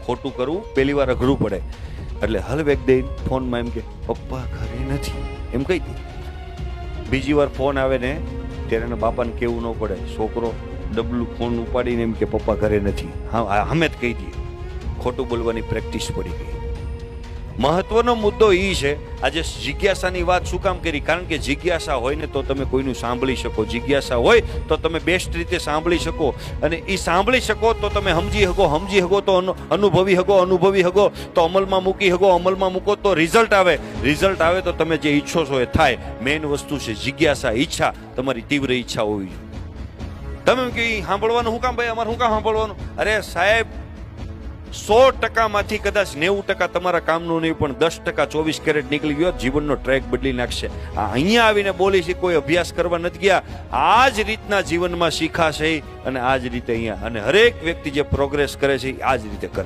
ખોટું કરવું પહેલી વાર અઘરું પડે. એટલે હલવેક દઈને ફોનમાં એમ કે પપ્પા ઘરે નથી એમ કહી દે. બીજી વાર ફોન આવે ને ત્યારે એના બાપાને કેવું ન પડે. છોકરો ડબલું ફોન ઉપાડીને એમ કે પપ્પા ઘરે નથી. હા અમે જ કહી દઈએ. ખોટું બોલવાની પ્રેક્ટિસ પડી ગઈ. મહત્વનો મુદ્દો એ છે, આજે જિજ્ઞાસાની વાત શું કામ કરી? કારણ કે જિજ્ઞાસા હોય ને તો તમે કોઈનું સાંભળી શકો. જિજ્ઞાસા હોય તો તમે બેસ્ટ રીતે સાંભળી શકો, અને એ સાંભળી શકો તો તમે સમજી શકો તો અનુભવી શકો તો અમલમાં મૂકી શકો. અમલમાં મૂકો તો રિઝલ્ટ આવે તો તમે જે ઈચ્છો છો એ થાય. મેઇન વસ્તુ છે જિજ્ઞાસા, ઈચ્છા. તમારી તીવ્ર ઈચ્છા હોવી જોઈએ. તમે એમ કે સાંભળવાનું શું કામ ભાઈ, અમારે શું કામ સાંભળવાનું? અરે સાહેબ, 100%માંથી કદાચ 90% તમારા કામનું નહીં, પણ 10% 24 કેરેટ નીકળી ગયો, જીવનનો ટ્રેક બદલી નાખશે. અહીંયા આવીને બોલી છે, કોઈ અભ્યાસ કરવા નથી ગયા. આ જ રીતના જીવનમાં શીખાશે, અને આ જ રીતે અહીંયા. અને હરેક વ્યક્તિ જે પ્રોગ્રેસ કરે છે આ જ રીતે કરે.